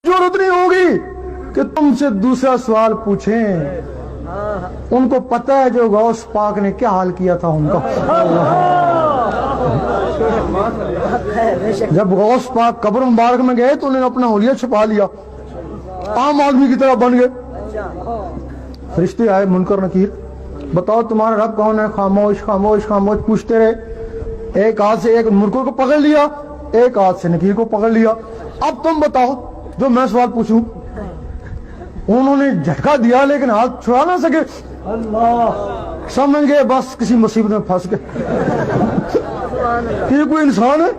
ضرورت نہیں ہوگی کہ تم سے دوسرا سوال پوچھیں. ان کو پتہ ہے جو غوث پاک نے کیا حال کیا تھا ان کا. جب غوث پاک قبر مبارک میں گئے تو انہوں نے اپنا حلیہ چھپا لیا, عام آدمی کی طرح بن گئے. فرشتے آئے منکر نکیر, بتاؤ تمہارا رب کون ہے؟ خاموش خاموش خاموش پوچھتے رہے. ایک ہاتھ سے ایک منکر کو پکڑ لیا, ایک ہاتھ سے نکیر کو پکڑ لیا. اب تم بتاؤ جو میں سوال پوچھوں. انہوں نے جھٹکا دیا لیکن ہاتھ چھڑا نہ سکے. اللہ سمجھ گئے بس کسی مصیبت میں پھنس گئے. یہ کوئی انسان ہے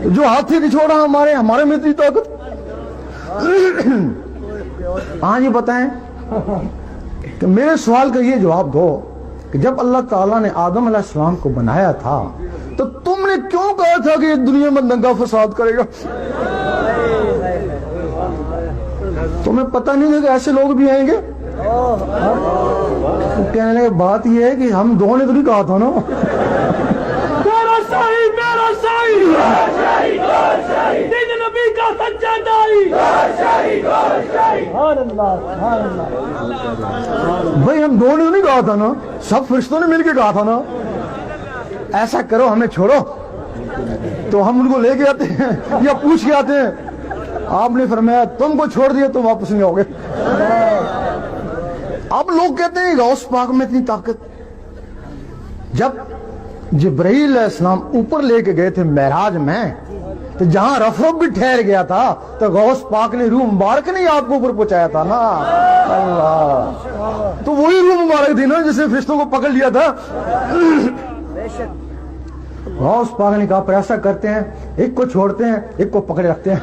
جو ہاتھ ہی نہیں چھوڑا ہمارے میں اتنی طاقت. ہاں جی بتائیں کہ میرے سوال کا یہ جواب دو کہ جب اللہ تعالیٰ نے آدم علیہ السلام کو بنایا تھا تو تم نے کیوں کہا تھا کہ یہ دنیا میں دنگا فساد کرے گا؟ تمہیں پتہ نہیں ہے کہ ایسے لوگ بھی آئیں گے. کہنے لگے بات یہ ہے کہ ہم دو نے تو نہیں کہا تھا نا. میرا شاہی دین نبی کا سچا دائی. بھائی ہم دو نے تو نہیں کہا تھا نا, سب فرشتوں نے مل کے کہا تھا نا. ایسا کرو ہمیں چھوڑو, تو ہم ان کو لے کے آتے ہیں یا پوچھ کے آتے ہیں. آپ نے فرمایا تم کو چھوڑ دیا تو واپس نہیں آؤ گے. اب لوگ کہتے ہیں غوث پاک میں اتنی طاقت. جب جبرائیل علیہ السلام اوپر لے کے گئے تھے معراج میں, تو جہاں رفرف بھی ٹھہر گیا تھا تو غوث پاک نے روح مبارک نہیں آپ کو اوپر پہنچایا تھا نا. اللہ تو وہی روح مبارک تھی نا جسے فرشتوں کو پکڑ لیا تھا. غوث پاک نے کہا پر ایسا کرتے ہیں ایک کو چھوڑتے ہیں ایک کو پکڑے رکھتے ہیں.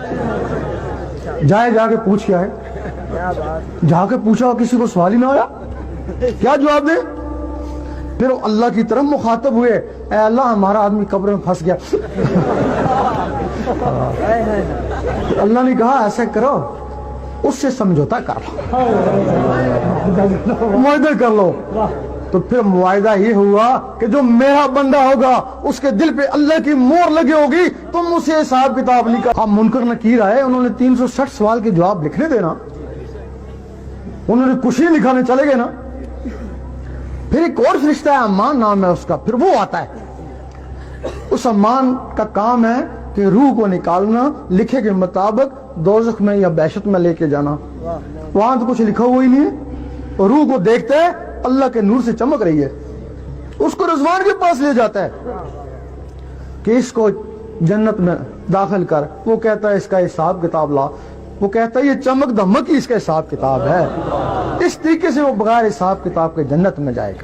جا کے پوچھ کیا ہے, جا کے پوچھا کسی کو سوال ہی نہ آیا, کیا جواب دے؟ پھر اللہ کی طرف مخاطب ہوئے, اے اللہ ہمارا آدمی قبر میں پھنس گیا. اللہ نے کہا ایسا کرو اس سے سمجھوتا کر لو, معاہدہ کر لو. تو پھر معاہدہ یہ ہوا کہ جو میرا بندہ ہوگا اس کے دل پہ اللہ کی مہر لگی ہوگی, تم اسے حساب کتاب نہیں کر. اب منکر نکیر آئے, انہوں نے 360 سوال کے جواب لکھنے دینا, انہوں نے کچھ ہی لکھانے چلے گئے نا. پھر ایک اور فرشتہ ہے امان نام ہے اس کا, پھر وہ آتا ہے. اس امان کا کام ہے کہ روح کو نکالنا, لکھے کے مطابق دوزخ میں یا بحشت میں لے کے جانا. وہاں تو کچھ لکھا ہوا ہی نہیں ہے, روح کو دیکھتا ہے اللہ کے نور سے چمک رہی ہے, اس کو رضوان کے پاس لے جاتا ہے کہ اس کو جنت میں داخل کر. وہ کہتا ہے اس کا حساب کتاب لا. وہ کہتا ہے یہ چمک دھمک ہی اس کا حساب کتاب ہے. اس طریقے سے وہ بغیر حساب کتاب کے جنت میں جائے گا.